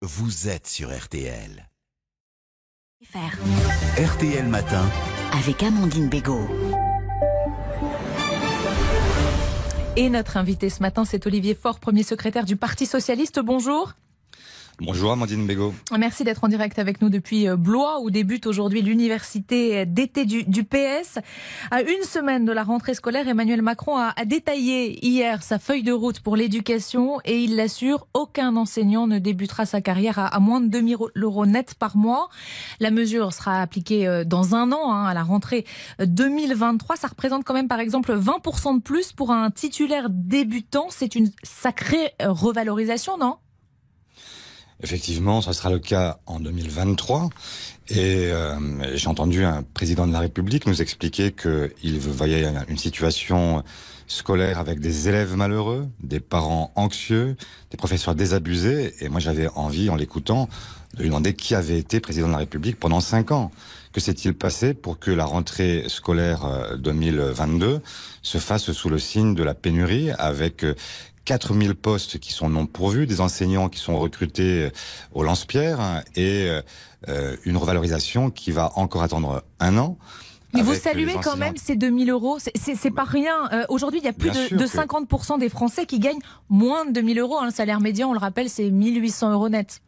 Vous êtes sur RTL. Faire. RTL Matin. Avec Amandine Bégaud. Et notre invité ce matin, c'est Olivier Faure, premier secrétaire du Parti Socialiste. Bonjour. Bonjour Amandine Bégaud. Merci d'être en direct avec nous depuis Blois, où débute aujourd'hui l'université d'été du PS. À une semaine de la rentrée scolaire, Emmanuel Macron a détaillé hier sa feuille de route pour l'éducation et il l'assure, aucun enseignant ne débutera sa carrière à moins de 2 000 € net par mois. La mesure sera appliquée dans un an, à la rentrée 2023. Ça représente quand même par exemple 20% de plus pour un titulaire débutant. C'est une sacrée revalorisation, non ? Effectivement, ça sera le cas en 2023. Et j'ai entendu un président de la République nous expliquer qu'il voyait une situation scolaire avec des élèves malheureux, des parents anxieux, des professeurs désabusés. Et moi, j'avais envie, en l'écoutant, de lui demander qui avait été président de la République pendant 5 ans. Que s'est-il passé pour que la rentrée scolaire 2022 se fasse sous le signe de la pénurie, avec 4000 postes qui sont non pourvus, des enseignants qui sont recrutés au lance-pierre et une revalorisation qui va encore attendre un an. Mais vous saluez quand même ces 2 000 €, c'est pas rien. Aujourd'hui, il y a plus de 50% des Français qui gagnent moins de 2 000 €. Le salaire médian, on le rappelle, c'est 1 800 € net.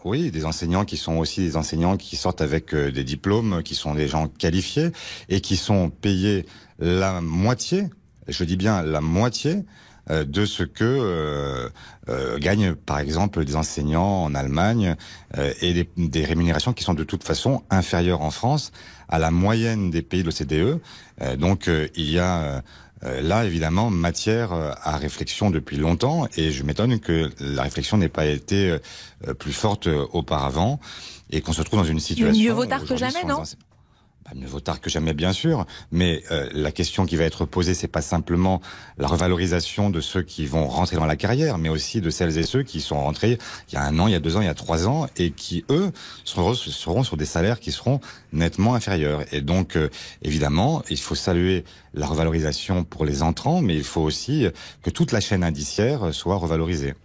Oui, des enseignants qui sont aussi des enseignants qui sortent avec des diplômes, qui sont des gens qualifiés et qui sont payés la moitié, je dis bien la moitié, de ce que gagnent par exemple des enseignants en Allemagne et des rémunérations qui sont de toute façon inférieures en France à la moyenne des pays de l'OCDE. Donc il y a là évidemment matière à réflexion depuis longtemps et je m'étonne que la réflexion n'ait pas été plus forte auparavant et qu'on se trouve dans une situation... Mieux vaut tard que jamais, non ? Mieux vaut tard que jamais, bien sûr, mais la question qui va être posée, c'est pas simplement la revalorisation de ceux qui vont rentrer dans la carrière, mais aussi de celles et ceux qui sont rentrés il y a 1 an, il y a 2 ans, il y a 3 ans, et qui, eux, seront sur des salaires qui seront nettement inférieurs. Et donc, évidemment, il faut saluer la revalorisation pour les entrants, mais il faut aussi que toute la chaîne indiciaire soit revalorisée.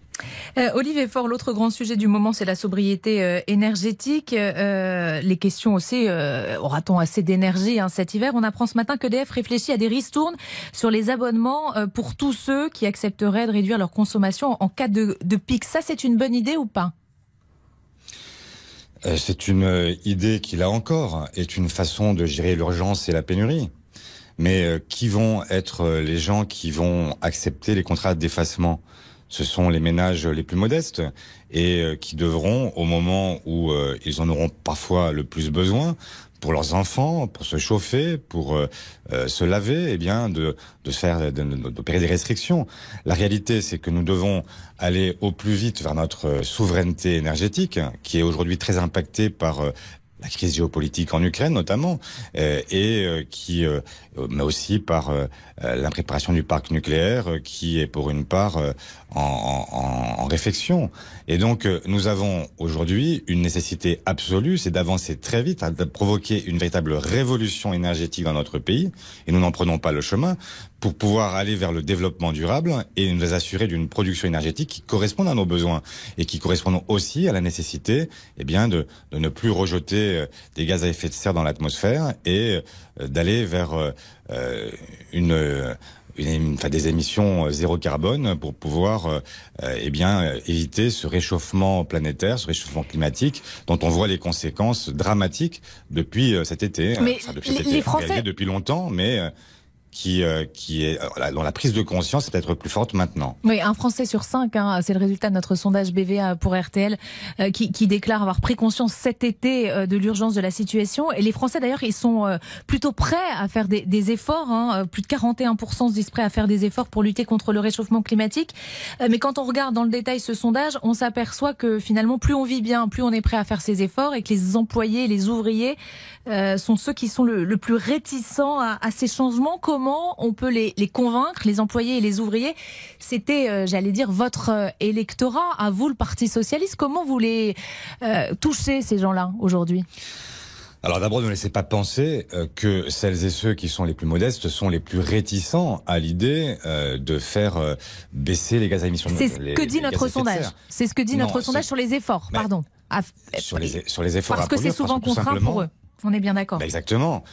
Olivier Faure, l'autre grand sujet du moment, c'est la sobriété énergétique. Les questions aussi, aura-t-on assez d'énergie cet hiver ? On apprend ce matin qu'EDF réfléchit à des ristournes sur les abonnements pour tous ceux qui accepteraient de réduire leur consommation en cas de pic. Ça, c'est une bonne idée ou pas ? C'est une idée qui, là encore, est une façon de gérer l'urgence et la pénurie. Mais qui vont être les gens qui vont accepter les contrats d'effacement ? Ce sont les ménages les plus modestes et qui devront, au moment où ils en auront parfois le plus besoin, pour leurs enfants, pour se chauffer, pour se laver, d'opérer des restrictions. La réalité, c'est que nous devons aller au plus vite vers notre souveraineté énergétique, qui est aujourd'hui très impactée par la crise géopolitique en Ukraine notamment, mais aussi par l'impréparation du parc nucléaire qui est pour une part en réflexion. Et donc nous avons aujourd'hui une nécessité absolue, c'est d'avancer très vite, de provoquer une véritable révolution énergétique dans notre pays, et nous n'en prenons pas le chemin, pour pouvoir aller vers le développement durable et nous assurer d'une production énergétique qui corresponde à nos besoins et qui corresponde aussi à la nécessité de ne plus rejeter des gaz à effet de serre dans l'atmosphère et d'aller vers des émissions zéro carbone pour pouvoir éviter ce réchauffement planétaire, ce réchauffement climatique dont on voit les conséquences dramatiques depuis cet été. Mais les Français... réalisé depuis longtemps, mais... dont la prise de conscience est peut-être plus forte maintenant. Oui, 1 Français sur 5, c'est le résultat de notre sondage BVA pour RTL, qui déclare avoir pris conscience cet été de l'urgence de la situation. Et les Français, d'ailleurs, ils sont plutôt prêts à faire des efforts. Plus de 41% se disent prêts à faire des efforts pour lutter contre le réchauffement climatique. Mais quand on regarde dans le détail ce sondage, on s'aperçoit que finalement, plus on vit bien, plus on est prêt à faire ces efforts et que les employés, les ouvriers sont ceux qui sont le plus réticents à ces changements. Comment on peut les convaincre, les employés et les ouvriers ? C'était, votre électorat, à vous, le Parti Socialiste. Comment vous les touchez, ces gens-là, aujourd'hui ? Alors d'abord, ne laissez pas penser que celles et ceux qui sont les plus modestes sont les plus réticents à l'idée de faire baisser les gaz à émission. C'est ce que dit notre sondage. C'est ce que dit notre sondage sur les efforts, pardon. Sur les efforts parce à que c'est produire, souvent contraint pour eux. On est bien d'accord. Exactement.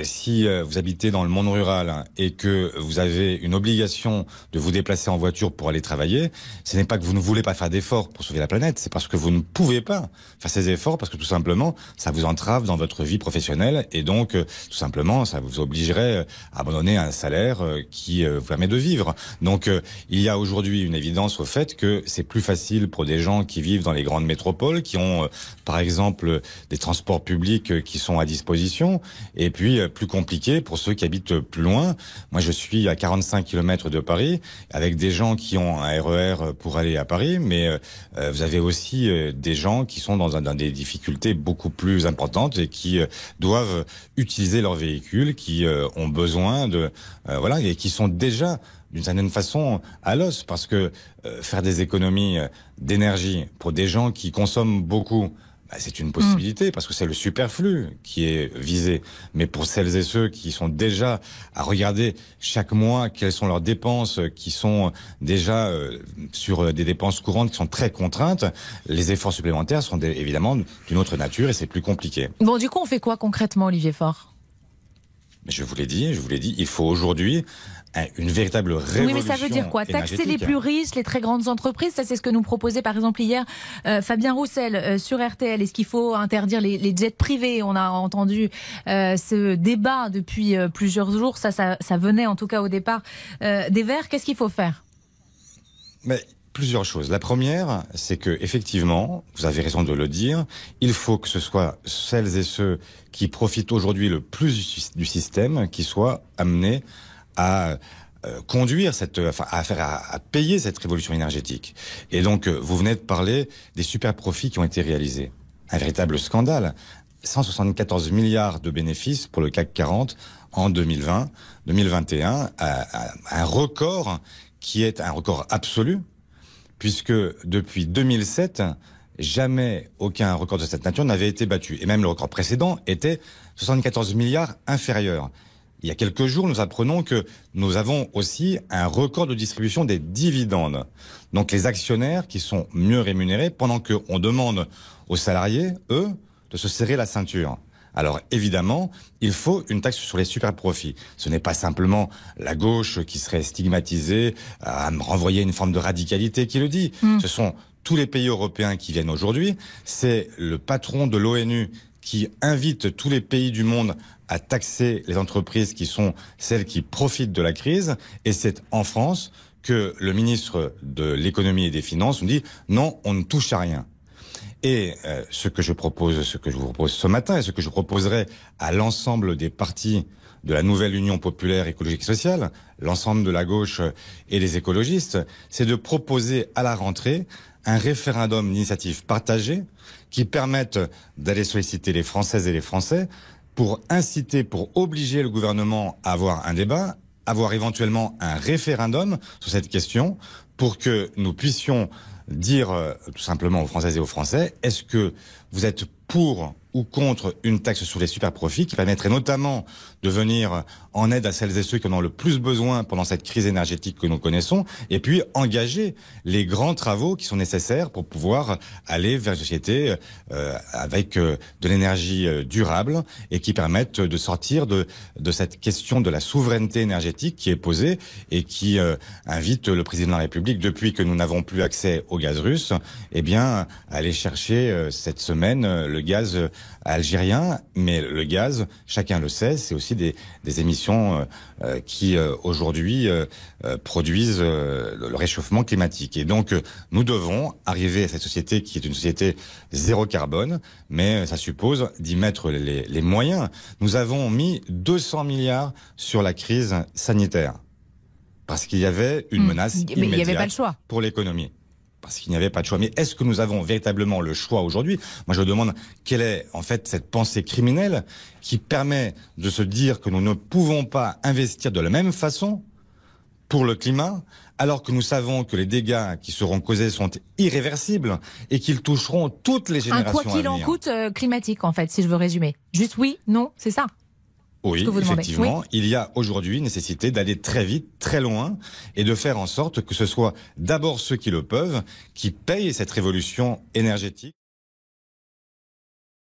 Si vous habitez dans le monde rural et que vous avez une obligation de vous déplacer en voiture pour aller travailler, ce n'est pas que vous ne voulez pas faire d'efforts pour sauver la planète, c'est parce que vous ne pouvez pas faire ces efforts parce que tout simplement, ça vous entrave dans votre vie professionnelle et donc tout simplement, ça vous obligerait à abandonner un salaire qui vous permet de vivre. Donc il y a aujourd'hui une évidence au fait que c'est plus facile pour des gens qui vivent dans les grandes métropoles, qui ont par exemple des transports publics qui sont à disposition, et puis plus compliqué pour ceux qui habitent plus loin. Moi, je suis à 45 km de Paris, avec des gens qui ont un RER pour aller à Paris, mais vous avez aussi des gens qui sont dans des difficultés beaucoup plus importantes et qui doivent utiliser leur véhicule, qui ont besoin de... voilà, et qui sont déjà d'une certaine façon à l'os, parce que faire des économies d'énergie pour des gens qui consomment beaucoup, c'est une possibilité parce que c'est le superflu qui est visé. Mais pour celles et ceux qui sont déjà à regarder chaque mois quelles sont leurs dépenses, qui sont déjà sur des dépenses courantes qui sont très contraintes, les efforts supplémentaires sont évidemment d'une autre nature et c'est plus compliqué. Bon, du coup, on fait quoi concrètement, Olivier Faure ? Je vous l'ai dit, il faut aujourd'hui une véritable révolution. Oui, mais ça veut dire quoi ? Taxer les plus riches, les très grandes entreprises, ça c'est ce que nous proposait par exemple hier Fabien Roussel sur RTL. Est-ce qu'il faut interdire les jets privés ? On a entendu ce débat depuis plusieurs jours, ça venait en tout cas au départ des Verts. Qu'est-ce qu'il faut faire ? Mais plusieurs choses. La première, c'est que effectivement, vous avez raison de le dire, il faut que ce soit celles et ceux qui profitent aujourd'hui le plus du système qui soient amenés à conduire à payer cette révolution énergétique. Et donc, vous venez de parler des super profits qui ont été réalisés. Un véritable scandale. 174 milliards de bénéfices pour le CAC 40 en 2020-2021. Un record qui est un record absolu, puisque depuis 2007, jamais aucun record de cette nature n'avait été battu. Et même le record précédent était 74 milliards inférieur. Il y a quelques jours, nous apprenons que nous avons aussi un record de distribution des dividendes. Donc les actionnaires qui sont mieux rémunérés pendant qu'on demande aux salariés, eux, de se serrer la ceinture. Alors évidemment, il faut une taxe sur les super profits. Ce n'est pas simplement la gauche qui serait stigmatisée à me renvoyer une forme de radicalité qui le dit. Ce sont tous les pays européens qui viennent aujourd'hui. C'est le patron de l'ONU qui invite tous les pays du monde à taxer les entreprises qui sont celles qui profitent de la crise. Et c'est en France que le ministre de l'économie et des finances nous dit non, on ne touche à rien. Et ce que je vous propose ce matin et ce que je proposerai à l'ensemble des partis de la nouvelle Union populaire écologique et sociale, l'ensemble de la gauche et les écologistes, c'est de proposer à la rentrée un référendum d'initiative partagée qui permette d'aller solliciter les Françaises et les Français pour obliger le gouvernement à avoir un débat, avoir éventuellement un référendum sur cette question pour que nous puissions dire tout simplement aux Françaises et aux Français, est-ce que vous êtes pour ou contre une taxe sur les super profits qui permettrait notamment de venir en aide à celles et ceux qui en ont le plus besoin pendant cette crise énergétique que nous connaissons, et puis engager les grands travaux qui sont nécessaires pour pouvoir aller vers une société avec de l'énergie durable et qui permettent de sortir de cette question de la souveraineté énergétique qui est posée et qui invite le président de la République, depuis que nous n'avons plus accès au gaz russe, eh bien, à aller chercher cette semaine le gaz algérien, mais le gaz, chacun le sait, c'est aussi des émissions qui aujourd'hui produisent le réchauffement climatique. Et donc nous devons arriver à cette société qui est une société zéro carbone, mais ça suppose d'y mettre les moyens. Nous avons mis 200 milliards sur la crise sanitaire parce qu'il y avait une menace immédiate mais il n'y avait pas le choix pour l'économie. Parce qu'il n'y avait pas de choix. Mais est-ce que nous avons véritablement le choix aujourd'hui ? Moi, je demande quelle est en fait cette pensée criminelle qui permet de se dire que nous ne pouvons pas investir de la même façon pour le climat, alors que nous savons que les dégâts qui seront causés sont irréversibles et qu'ils toucheront toutes les générations à venir. Un quoi qu'il en coûte climatique, en fait, si je veux résumer. Juste oui, non, c'est ça? Oui, effectivement, il y a aujourd'hui nécessité d'aller très vite, très loin, et de faire en sorte que ce soit d'abord ceux qui le peuvent qui payent cette révolution énergétique.